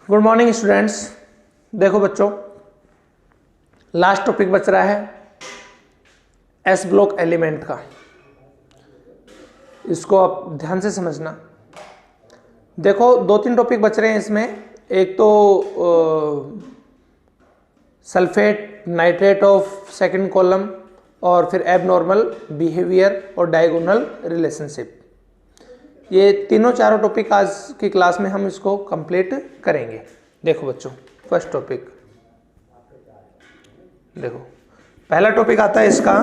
Good morning students. देखो बच्चों, last topic बच रहा है एस ब्लॉक एलिमेंट का। इसको आप ध्यान से समझना। देखो, दो तीन टॉपिक बच रहे हैं इसमें। एक तो sulphate nitrate of second column, और फिर एबनॉर्मल बिहेवियर और डायगोनल रिलेशनशिप। ये तीनों चारों टॉपिक आज की क्लास में हम इसको कंप्लीट करेंगे। देखो बच्चों, फर्स्ट टॉपिक देखो, पहला टॉपिक आता है इसका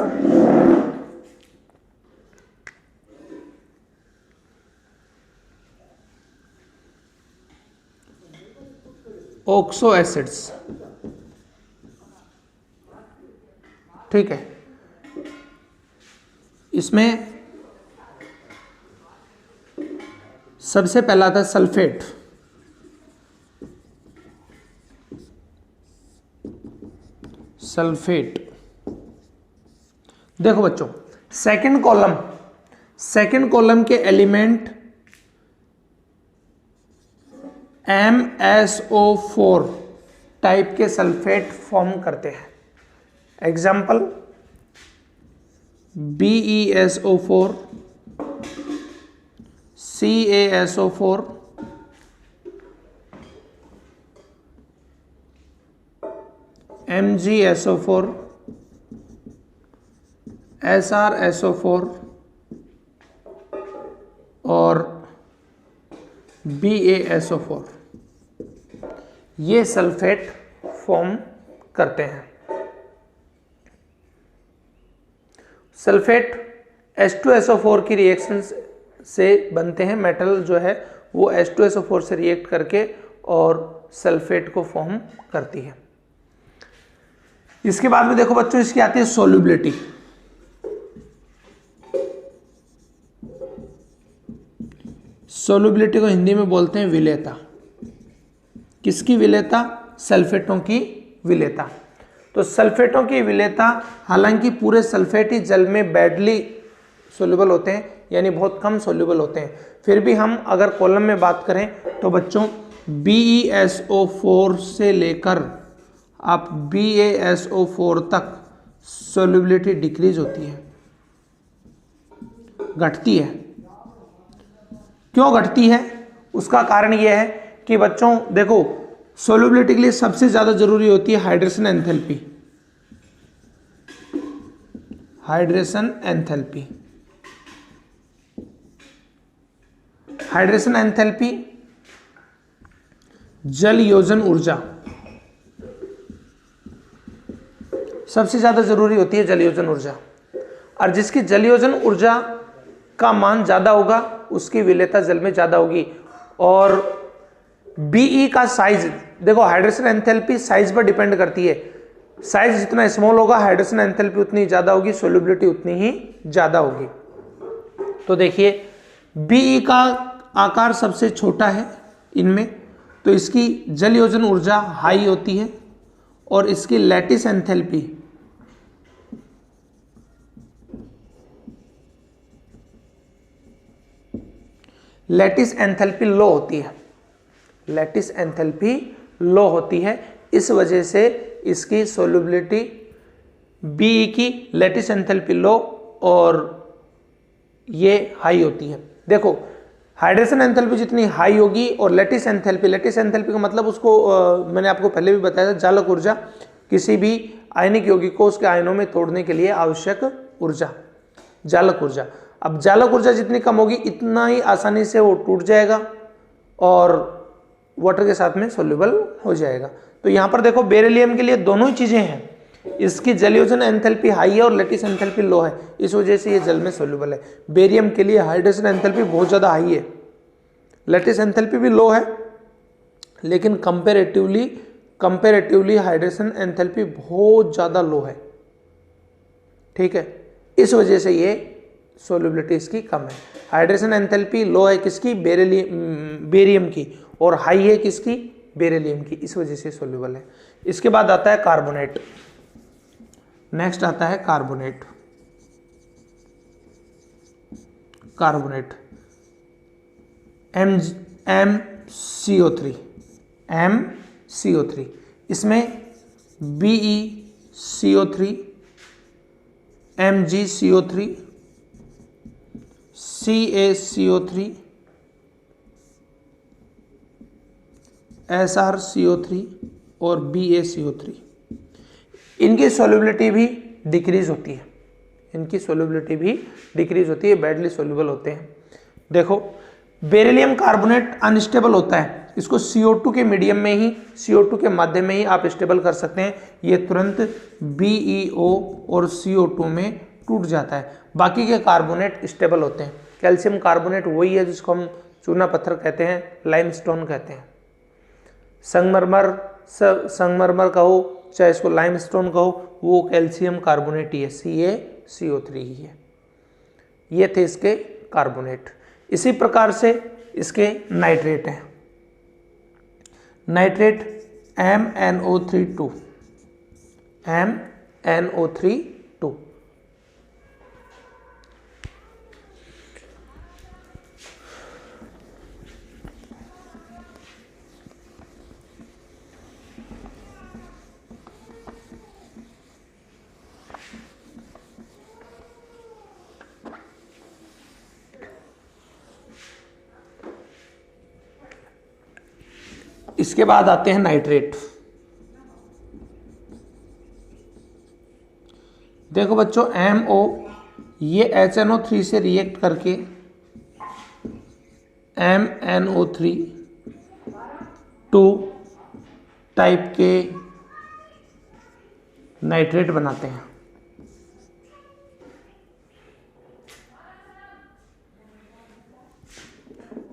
ऑक्सो एसिड्स। ठीक है, इसमें सबसे पहला था सल्फेट। सल्फेट देखो बच्चों, सेकंड कॉलम के एलिमेंट MsO4 टाइप के सल्फेट फॉर्म करते हैं। Example BeSO4, CaSO4, MgSO4, SrSO4 और BaSO4। ये सल्फेट फॉर्म करते हैं। सल्फेट H2SO4 की रिएक्शन से बनते हैं। मेटल जो है वो H2SO4 से रिएक्ट करके और सल्फेट को फॉर्म करती है। इसके बाद में देखो बच्चों, इसकी आती है सोल्युबिलिटी। सोल्युबिलिटी को हिंदी में बोलते हैं विलेयता। किसकी विलेयता? सल्फेटों की विलेयता। तो सल्फेटों की विलेयता, हालांकि पूरे सल्फेट ही जल में बैडली सोल्यूबल होते हैं, यानी बहुत कम सोल्यूबल होते हैं, फिर भी हम अगर कॉलम में बात करें तो बच्चों BeSO4 से लेकर आप BaSO4 तक सोल्युबिलिटी डिक्रीज होती है, घटती है। क्यों घटती है? उसका कारण यह है कि बच्चों देखो, सोल्युबिलिटी के लिए सबसे ज्यादा जरूरी होती है hydration enthalpy. Hydration enthalpy, hydration enthalpy, जल योजन ऊर्जा सबसे ज्यादा जरूरी होती है, जल योजन ऊर्जा। और जिसकी जल योजन ऊर्जा का मान ज्यादा होगा उसकी विलेयता जल में ज्यादा होगी। और Be का साइज देखो, हाइड्रेशन एंथैल्पी साइज पर डिपेंड करती है। साइज जितना स्मॉल होगा हाइड्रेशन एंथैल्पी उतनी ज्यादा होगी, सोल्युबिलिटी उतनी ही ज्यादा होगी। तो देखिए, Be का आकार सबसे छोटा है इनमें, तो इसकी जल योजन ऊर्जा हाई होती है और इसकी लैटिस एंथैल्पी लो होती है। लैटिस एंथैल्पी लो होती है, इस वजह से इसकी सोल्युबिलिटी Be की लैटिस एंथैल्पी लो और ये हाई होती है। देखो, हाइड्रेशन एंथैल्पी जितनी हाई होगी और लैटिस एंथैल्पी का मतलब उसको मैंने आपको पहले भी बताया था, जालक ऊर्जा, किसी भी आयनिक यौगिक को उसके आयनों में तोड़ने के लिए आवश्यक ऊर्जा, जालक ऊर्जा। अब जालक ऊर्जा जितनी कम होगी इतना ही आसानी से वो टूट जाएगा और वाटर के साथ में सोल्यूबल हो जाएगा। तो यहां पर देखो, बेरिलियम के लिए दोनों ही चीजें हैं। इसकी जल योजन एंथैल्पी हाई है और लैटिस एंथैल्पी लो है, इस वजह से ये जल में सोल्यूबल है। बेरियम के लिए हाइड्रेशन एंथैल्पी बहुत ज्यादा हाई है, लैटिस एंथैल्पी भी लो है, लेकिन कंपेरेटिवली हाइड्रेशन एंथैल्पी बहुत ज्यादा लो है। ठीक है, इस वजह से ये सोल्युबिलिटी इसकी कम है। हाइड्रेशन एंथैल्पी लो है किसकी? बेरियम की, और हाई है किसकी? बेरिलियम की, इस वजह से सोल्यूबल है। इसके बाद आता है कार्बोनेट। नेक्स्ट आता है कार्बोनेट। MgCO3 MCO3, इसमें BeCO3, MgCO3, CaCO3, SrCO3 और BaCO3, इनकी सॉल्युबिलिटी भी डिक्रीज होती है, इनकी सॉल्युबिलिटी भी डिक्रीज होती है, बैडली सॉल्युबल होते हैं। देखो बेरिलियम कार्बोनेट अनस्टेबल होता है, इसको CO2 के मीडियम में ही, CO2 के माध्यम में ही आप स्टेबल कर सकते हैं, ये तुरंत BeO और CO2 में टूट जाता है। बाकी के कार्बोनेट स्टेबल होते हैं। कैल्शियम कार्बोनेट वही है जिसको हम चूना पत्थर कहते हैं, लाइमस्टोन कहते हैं। संगमरमर कहो चाहे इसको लाइमस्टोन कहो, वो कैल्शियम कार्बोनेट ही है, CaCO3 ही है। ये थे इसके कार्बोनेट। इसी प्रकार से इसके नाइट्रेट हैं। नाइट्रेट MnO3 MnO3 इसके बाद आते हैं नाइट्रेट। देखो बच्चों MO ये HNO3 से रिएक्ट करके MnO3 2 टाइप के नाइट्रेट बनाते हैं।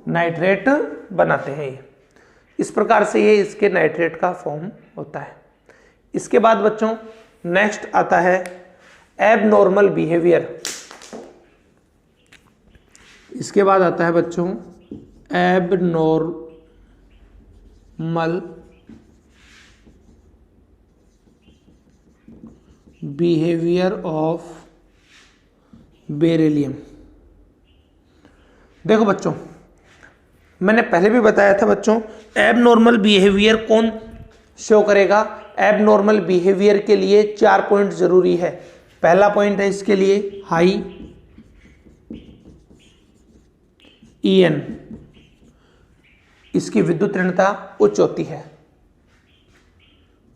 नाइट्रेट बनाते हैं ये, इस प्रकार से ये इसके नाइट्रेट का फॉर्म होता है। इसके बाद बच्चों नेक्स्ट आता है एबनॉर्मल बिहेवियर। इसके बाद आता है बच्चों एबनॉर्मल बिहेवियर ऑफ बेरिलियम। देखो बच्चों मैंने पहले भी बताया था बच्चों, एबनॉर्मल बिहेवियर कौन शो करेगा? एबनॉर्मल बिहेवियर के लिए 4 पॉइंट जरूरी है। पहला पॉइंट है इसके लिए हाई EN, इसकी विद्युत ऋणता उच्च होती है,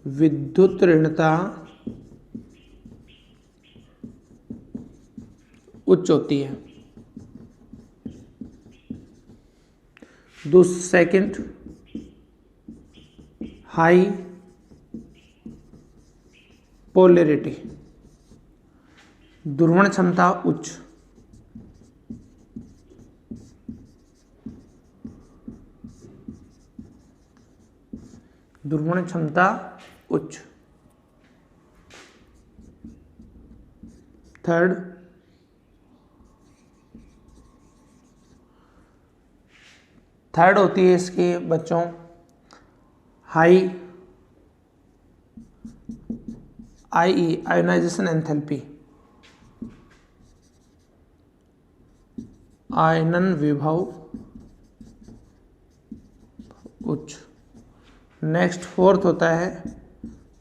विद्युत ऋणता उच्च होती है। सेकंड हाई पोलैरिटी, ध्रुवण क्षमता उच्च। ध्रुवण क्षमता उच्च। थर्ड होती है इसके बच्चों हाई IE आयोनाइजेशन एंथैल्पी, आयनन विभव उच्च। नेक्स्ट फोर्थ होता है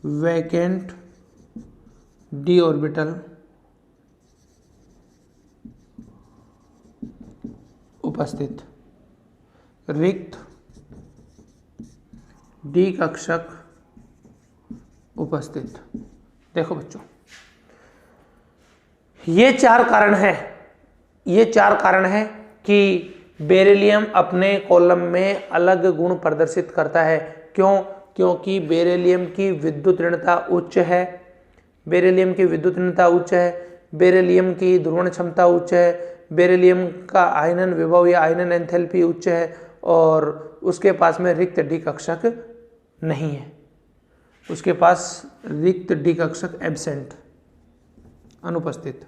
वैकेंट d ऑर्बिटल उपस्थित, रिक्त d कक्षक उपस्थित। देखो बच्चों ये 4 कारण हैं, ये 4 कारण हैं कि बेरिलियम अपने कॉलम में अलग गुण प्रदर्शित करता है। क्यों? क्योंकि बेरिलियम की विद्युत ऋणता उच्च है, बेरिलियम की विद्युत ऋणता उच्च है, बेरिलियम की ध्रुवण क्षमता उच्च है, बेरिलियम का आयनन विभव या आयनन एंथैल्पी उच्च है और उसके पास में रिक्त d कक्षक नहीं है, उसके पास रिक्त d कक्षक एब्सेंट, अनुपस्थित।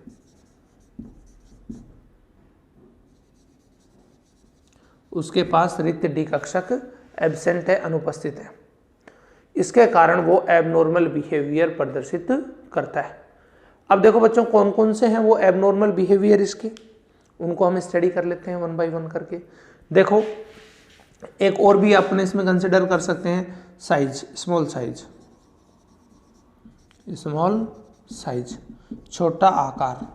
उसके पास रिक्त d कक्षक एब्सेंट है, अनुपस्थित है। इसके कारण वो एबनॉर्मल बिहेवियर प्रदर्शित करता है। अब देखो बच्चों कौन कौन से हैं वो एबनॉर्मल बिहेवियर इसके, उनको हम स्टडी कर लेते हैं 1 बाय 1 करके। देखो एक और भी अपने इसमें कंसिडर कर सकते हैं, size, small size, small size, छोटा आकार।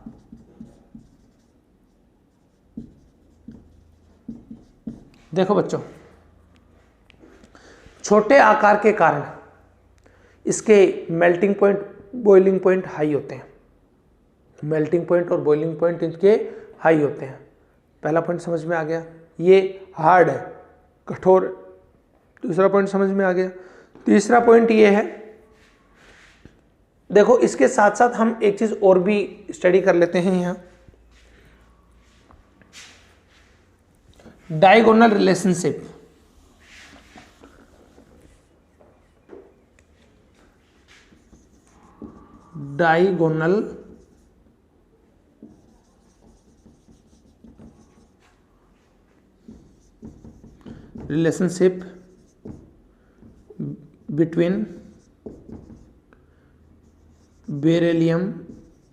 देखो बच्चों, छोटे आकार के कारण इसके melting point, boiling point high होते हैं। मेल्टिंग पॉइंट और बॉइलिंग पॉइंट इनके हाई होते हैं। पहला पॉइंट समझ में आ गया, ये हार्ड है, कठोर। दूसरा पॉइंट समझ में आ गया। तीसरा पॉइंट ये है, देखो इसके साथ साथ हम एक चीज और भी स्टडी कर लेते हैं यहां, diagonal relationship. Diagonal relationship between beryllium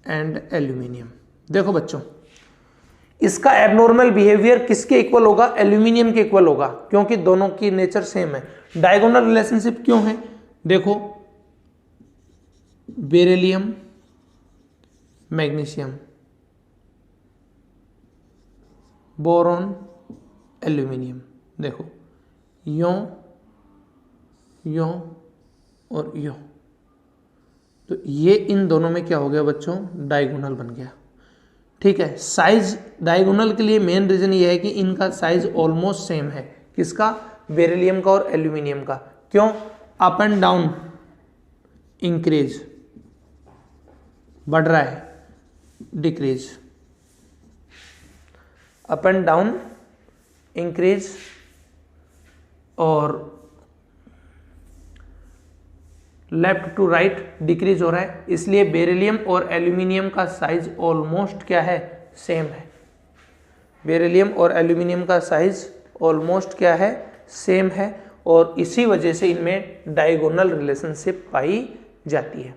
and aluminium. देखो बच्चों, इसका एबनॉर्मल बिहेवियर किसके इक्वल होगा? एल्यूमिनियम के इक्वल होगा, क्योंकि दोनों की नेचर सेम है। डायगोनल रिलेशनशिप क्यों है? देखो, बेरिलियम, मैग्नीशियम, बोरॉन, एल्यूमिनियम। देखो यों, यों और यों, तो ये इन दोनों में क्या हो गया बच्चों? डायगोनल बन गया। ठीक है, साइज डायगोनल के लिए मेन रीजन ये है कि इनका साइज ऑलमोस्ट सेम है। किसका? बेरिलियम का और एल्यूमिनियम का। क्यों? अप एंड डाउन इंक्रीज, बढ़ रहा है, decrease, up and down increase और लेफ्ट टू राइट डिक्रीज हो रहा है। इसलिए बेरिलियम और एल्यूमिनियम का साइज ऑलमोस्ट क्या है? सेम है। बेरिलियम और एल्यूमिनियम का साइज ऑलमोस्ट क्या है? सेम है, और इसी वजह से इनमें डायगोनल रिलेशनशिप पाई जाती है।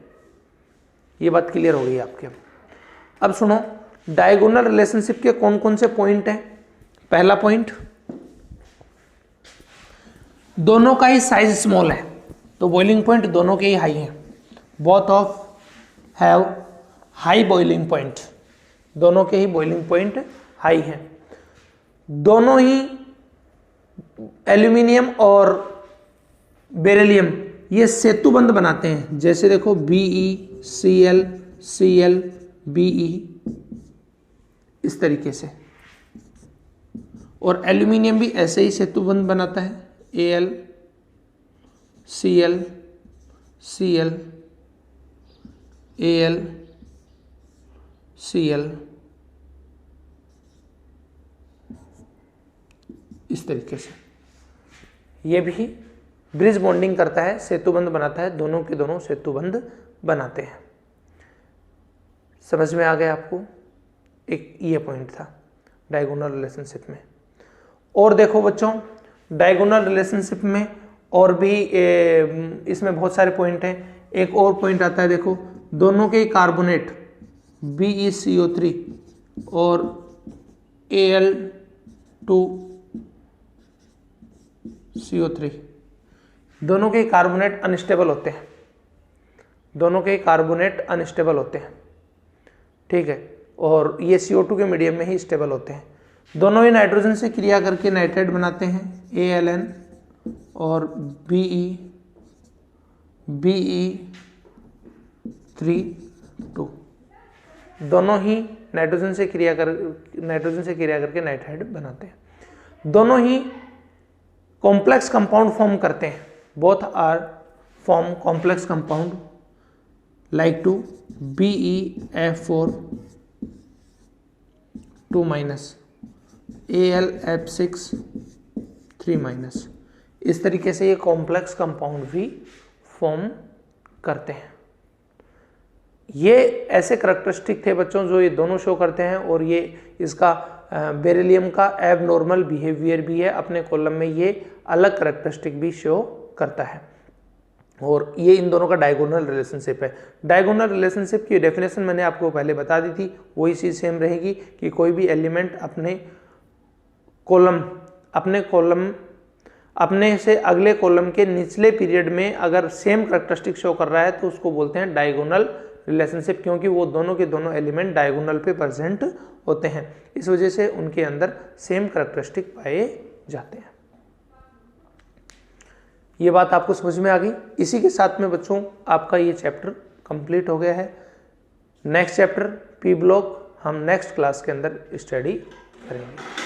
ये बात क्लियर हो गई आपके। अब सुनो, डायगोनल रिलेशनशिप के कौन कौन से पॉइंट हैं। पहला पॉइंट, दोनों का ही साइज स्मॉल है, तो बॉइलिंग पॉइंट दोनों के ही हाई हैं। Both of have high boiling point, दोनों के ही बॉइलिंग पॉइंट हाई हैं। दोनों ही एल्यूमिनियम और बेरिलियम ये सेतुबंध बनाते हैं। जैसे देखो BeCl, Cl, Be, इस तरीके से। और एल्यूमिनियम भी ऐसे ही सेतुबंध बनाता है, Al, Cl, Cl, Al, Cl, इस तरीके से। ये भी ब्रिज बॉन्डिंग करता है, सेतुबंध बनाता है, दोनों के दोनों सेतुबंध बनाते हैं। समझ में आ गया आपको? एक ये पॉइंट था डायगोनल रिलेशनशिप में। और देखो बच्चों, डायगोनल रिलेशनशिप में और भी इसमें बहुत सारे पॉइंट हैं। एक और पॉइंट आता है, देखो दोनों के कार्बोनेट BeCO3 और Al2CO3, दोनों के कार्बोनेट अनस्टेबल होते हैं। दोनों के कार्बोनेट अनस्टेबल होते हैं, ठीक है, और ये CO2 के मीडियम में ही स्टेबल होते हैं। दोनों ही नाइट्रोजन से क्रिया करके नाइट्रेट बनाते हैं, ALN और BE3(2). दोनों ही नाइट्रोजन से क्रिया करके नाइट्राइड बनाते हैं। दोनों ही कॉम्प्लेक्स कंपाउंड फॉर्म करते हैं। Both are form complex compound like to BeF4(2), AlF6(3). इस तरीके से ये कॉम्प्लेक्स कंपाउंड भी फॉर्म करते हैं। ये ऐसे करैक्टरिस्टिक थे बच्चों जो ये दोनों शो करते हैं, और ये इसका बेरिलियम का एबनॉर्मल बिहेवियर भी है। अपने कॉलम में ये अलग करैक्टरिस्टिक भी शो करता है, और ये इन दोनों का डायगोनल रिलेशनशिप है। डायगोनल रिलेशनशिप की डेफिनेशन मैंने आपको पहले बता दी थी, वही चीज़ सेम रहेगी कि कोई भी एलिमेंट अपने कॉलम अपने से अगले कॉलम के निचले पीरियड में अगर सेम कैरेक्टरिस्टिक शो कर रहा है तो उसको बोलते हैं डायगोनल रिलेशनशिप, क्योंकि वो दोनों के दोनों एलिमेंट डायगोनल पे प्रेजेंट होते हैं, इस वजह से उनके अंदर सेम कैरेक्टरिस्टिक पाए जाते हैं। ये बात आपको समझ में आ गई। इसी के साथ में बच्चों आपका ये चैप्टर कंप्लीट हो गया है। नेक्स्ट चैप्टर पी ब्लॉक हम नेक्स्ट क्लास के अंदर स्टडी करेंगे।